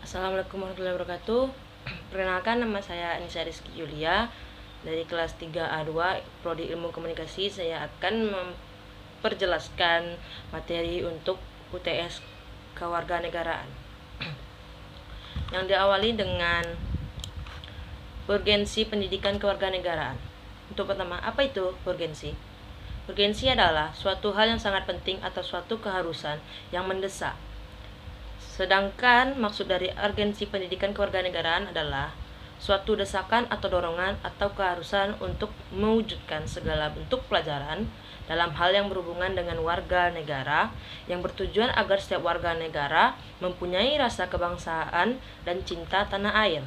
Assalamualaikum warahmatullahi wabarakatuh. Perkenalkan, nama saya Anissa Rizky Julia dari kelas 3A2 Prodi Ilmu Komunikasi. Saya akan memperjelaskan materi untuk UTS Kewarganegaraan yang diawali dengan urgensi pendidikan kewarganegaraan. Untuk pertama, apa itu urgensi? Urgensi adalah suatu hal yang sangat penting atau suatu keharusan yang mendesak. Sedangkan maksud dari urgensi pendidikan kewarganegaraan adalah suatu desakan atau dorongan atau keharusan untuk mewujudkan segala bentuk pelajaran dalam hal yang berhubungan dengan warga negara, yang bertujuan agar setiap warga negara mempunyai rasa kebangsaan dan cinta tanah air.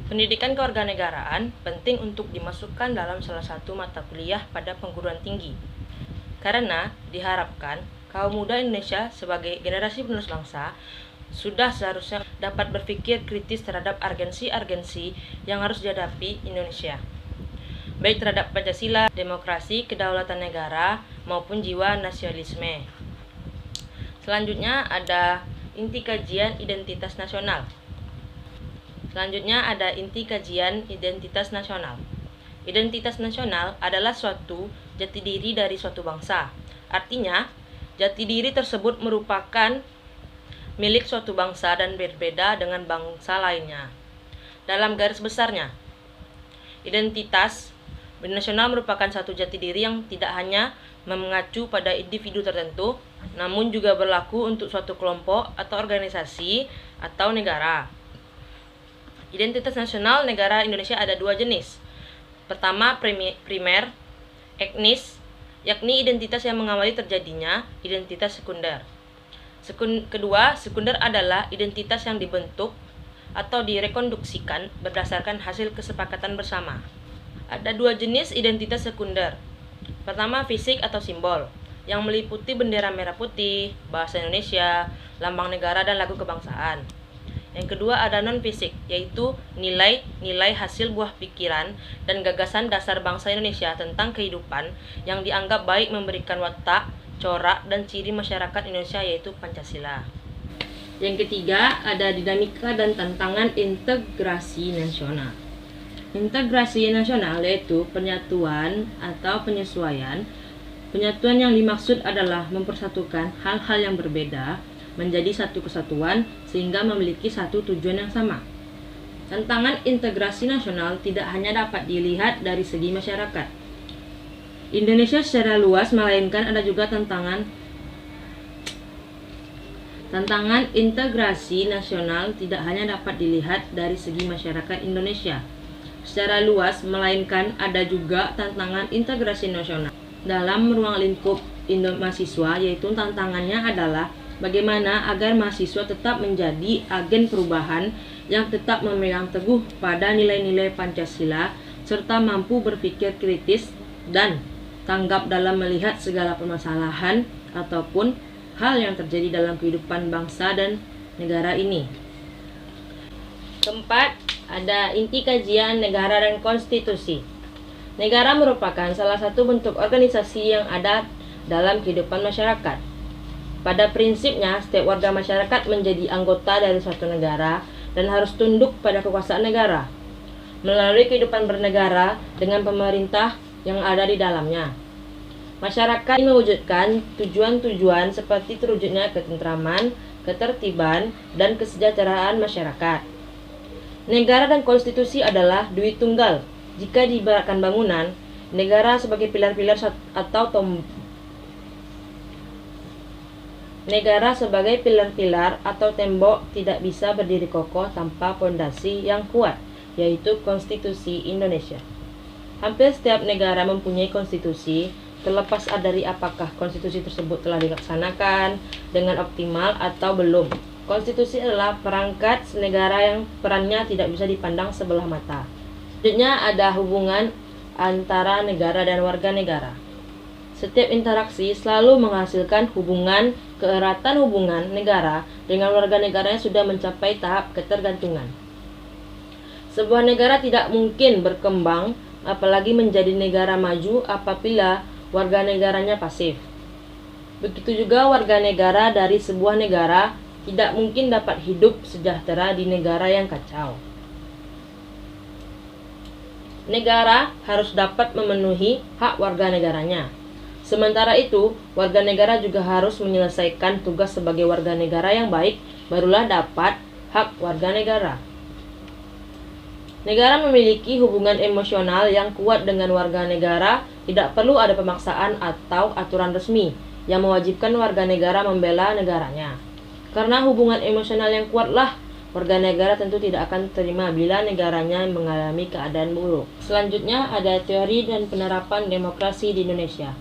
Pendidikan kewarganegaraan penting untuk dimasukkan dalam salah satu mata kuliah pada perguruan tinggi, karena diharapkan kaum muda Indonesia sebagai generasi penerus bangsa sudah seharusnya dapat berpikir kritis terhadap urgensi-urgensi yang harus dihadapi Indonesia, baik terhadap Pancasila, demokrasi, kedaulatan negara, maupun jiwa nasionalisme. Selanjutnya ada inti kajian identitas nasional. Identitas nasional adalah suatu jati diri dari suatu bangsa. Artinya, jati diri tersebut merupakan milik suatu bangsa dan berbeda dengan bangsa lainnya. Dalam garis besarnya, identitas nasional merupakan satu jati diri yang tidak hanya mengacu pada individu tertentu, namun juga berlaku untuk suatu kelompok atau organisasi atau negara. Identitas nasional negara Indonesia ada dua jenis. Pertama, primer, etnis, yakni identitas yang mengawali terjadinya identitas sekunder. Kedua, sekunder adalah identitas yang dibentuk atau direkonstruksikan berdasarkan hasil kesepakatan bersama. Ada dua jenis identitas sekunder. Pertama, fisik atau simbol, yang meliputi bendera merah putih, bahasa Indonesia, lambang negara, dan lagu kebangsaan. Yang kedua ada non-fisik, yaitu nilai-nilai hasil buah pikiran dan gagasan dasar bangsa Indonesia tentang kehidupan yang dianggap baik, memberikan watak, corak, dan ciri masyarakat Indonesia, yaitu Pancasila. Yang ketiga ada dinamika dan tantangan integrasi nasional. Integrasi nasional yaitu penyatuan atau penyesuaian. Penyatuan yang dimaksud adalah mempersatukan hal-hal yang berbeda menjadi satu kesatuan sehingga memiliki satu tujuan yang sama. Tantangan integrasi nasional tidak hanya dapat dilihat dari segi masyarakat Indonesia secara luas, melainkan ada juga tantangan integrasi nasional tidak hanya dapat dilihat dari segi masyarakat Indonesia secara luas, melainkan ada juga tantangan integrasi nasional dalam ruang lingkup mahasiswa, yaitu tantangannya adalah bagaimana agar mahasiswa tetap menjadi agen perubahan yang tetap memegang teguh pada nilai-nilai Pancasila serta mampu berpikir kritis dan tanggap dalam melihat segala permasalahan ataupun hal yang terjadi dalam kehidupan bangsa dan negara ini. Keempat, ada inti kajian negara dan konstitusi. Negara merupakan salah satu bentuk organisasi yang ada dalam kehidupan masyarakat. Pada prinsipnya, setiap warga masyarakat menjadi anggota dari suatu negara dan harus tunduk pada kekuasaan negara melalui kehidupan bernegara dengan pemerintah yang ada di dalamnya. Masyarakat mewujudkan tujuan-tujuan seperti terwujudnya ketentraman, ketertiban, dan kesejahteraan masyarakat. Negara dan konstitusi adalah duit tunggal. Jika diibaratkan bangunan, negara sebagai pilar-pilar atau tembok tidak bisa berdiri kokoh tanpa fondasi yang kuat, yaitu konstitusi Indonesia. Hampir setiap negara mempunyai konstitusi, terlepas dari apakah konstitusi tersebut telah dilaksanakan dengan optimal atau belum. Konstitusi adalah perangkat negara yang perannya tidak bisa dipandang sebelah mata. Selanjutnya ada hubungan antara negara dan warga negara. Setiap interaksi selalu menghasilkan keeratan hubungan negara dengan warga negaranya sudah mencapai tahap ketergantungan. Sebuah negara tidak mungkin berkembang, apalagi menjadi negara maju, apabila warga negaranya pasif. Begitu juga warga negara dari sebuah negara tidak mungkin dapat hidup sejahtera di negara yang kacau. Negara harus dapat memenuhi hak warga negaranya. Sementara itu, warga negara juga harus menyelesaikan tugas sebagai warga negara yang baik, barulah dapat hak warga negara. Negara memiliki hubungan emosional yang kuat dengan warga negara, tidak perlu ada pemaksaan atau aturan resmi yang mewajibkan warga negara membela negaranya. Karena hubungan emosional yang kuatlah, warga negara tentu tidak akan terima bila negaranya mengalami keadaan buruk. Selanjutnya ada teori dan penerapan demokrasi di Indonesia.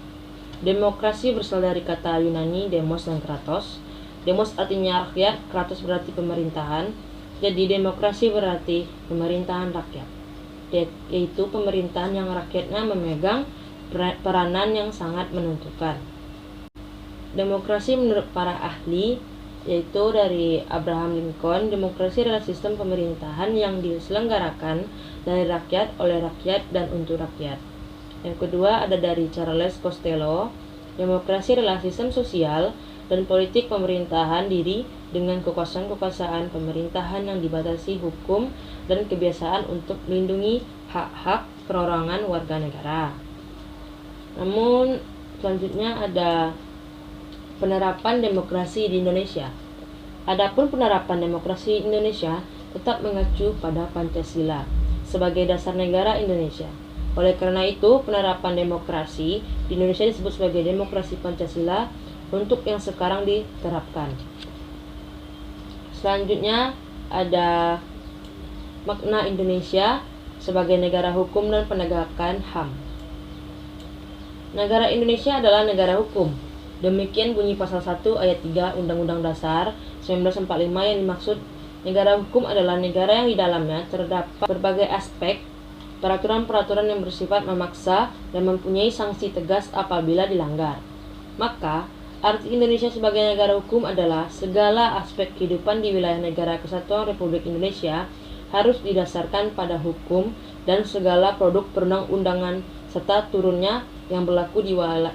Demokrasi berasal dari kata Yunani demos dan kratos. Demos artinya rakyat, kratos berarti pemerintahan. Jadi demokrasi berarti pemerintahan rakyat, yaitu pemerintahan yang rakyatnya memegang peranan yang sangat menentukan. Demokrasi menurut para ahli, yaitu dari Abraham Lincoln, demokrasi adalah sistem pemerintahan yang diselenggarakan dari rakyat, oleh rakyat, dan untuk rakyat. Yang kedua ada dari Charles Costello, demokrasi adalah sistem sosial dan politik pemerintahan diri dengan kekuasaan-kekuasaan pemerintahan yang dibatasi hukum dan kebiasaan untuk melindungi hak-hak perorangan warga negara. Namun selanjutnya ada penerapan demokrasi di Indonesia. Adapun penerapan demokrasi Indonesia tetap mengacu pada Pancasila sebagai dasar negara Indonesia. Oleh karena itu, penerapan demokrasi di Indonesia disebut sebagai demokrasi Pancasila untuk yang sekarang diterapkan. Selanjutnya ada makna Indonesia sebagai negara hukum dan penegakan HAM. Negara Indonesia adalah negara hukum. Demikian bunyi pasal 1 ayat 3 Undang-Undang Dasar 1945 yang dimaksud negara hukum adalah negara yang di dalamnya terdapat berbagai aspek peraturan-peraturan yang bersifat memaksa dan mempunyai sanksi tegas apabila dilanggar. Maka, arti Indonesia sebagai negara hukum adalah segala aspek kehidupan di wilayah Negara Kesatuan Republik Indonesia harus didasarkan pada hukum dan segala produk perundang-undangan serta turunnya yang berlaku di wilayah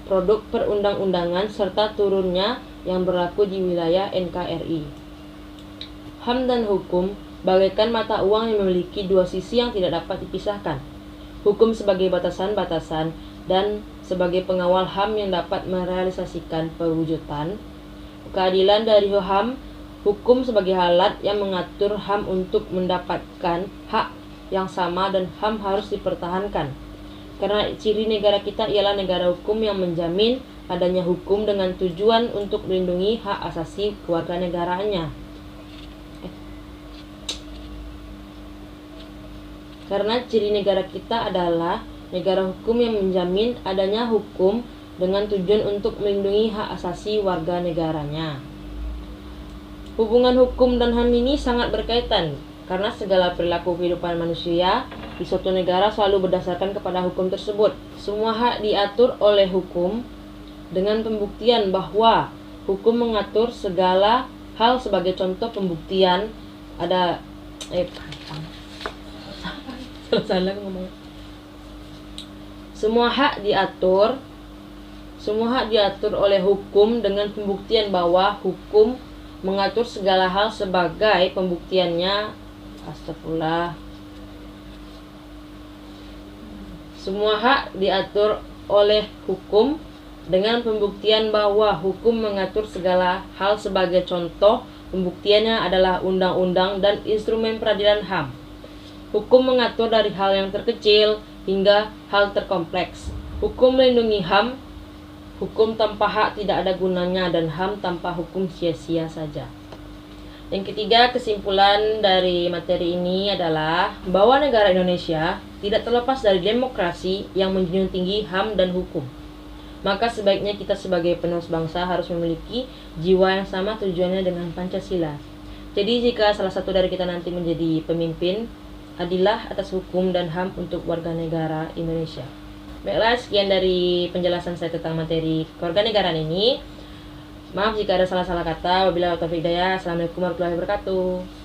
produk perundang-undangan serta turunnya yang berlaku di wilayah NKRI. HAM dan hukum bagaikan mata uang yang memiliki dua sisi yang tidak dapat dipisahkan. Hukum sebagai batasan-batasan dan sebagai pengawal HAM yang dapat merealisasikan perwujudan keadilan dari HAM. Hukum sebagai alat yang mengatur HAM untuk mendapatkan hak yang sama dan HAM harus dipertahankan. Karena ciri negara kita ialah negara hukum yang menjamin adanya hukum dengan tujuan untuk melindungi hak asasi kewarganegaraannya. Karena ciri negara kita adalah negara hukum yang menjamin adanya hukum dengan tujuan untuk melindungi hak asasi warga negaranya. Hubungan hukum dan HAM ini sangat berkaitan, karena segala perilaku kehidupan manusia di suatu negara selalu berdasarkan kepada hukum tersebut. Semua hak diatur oleh hukum dengan pembuktian bahwa hukum mengatur segala hal. Sebagai contoh pembuktian ada salah ngomong. Semua hak diatur oleh hukum dengan pembuktian bahwa hukum mengatur segala hal. Sebagai pembuktiannya semua hak diatur oleh hukum dengan pembuktian bahwa hukum mengatur segala hal. Sebagai contoh pembuktiannya adalah undang-undang dan instrumen peradilan HAM. Hukum mengatur dari hal yang terkecil hingga hal terkompleks. Hukum melindungi HAM. Hukum tanpa hak tidak ada gunanya, dan HAM tanpa hukum sia-sia saja. Yang ketiga, kesimpulan dari materi ini adalah bahwa negara Indonesia tidak terlepas dari demokrasi yang menjunjung tinggi HAM dan hukum. Maka sebaiknya kita sebagai penerus bangsa harus memiliki jiwa yang sama tujuannya dengan Pancasila. Jadi jika salah satu dari kita nanti menjadi pemimpin, adillah atas hukum dan HAM untuk warga negara Indonesia. Baiklah, sekian dari penjelasan saya tentang materi kewarganegaraan ini. Maaf jika ada salah-salah kata. Wabillahi taufiq hidayah. Assalamualaikum warahmatullahi wabarakatuh.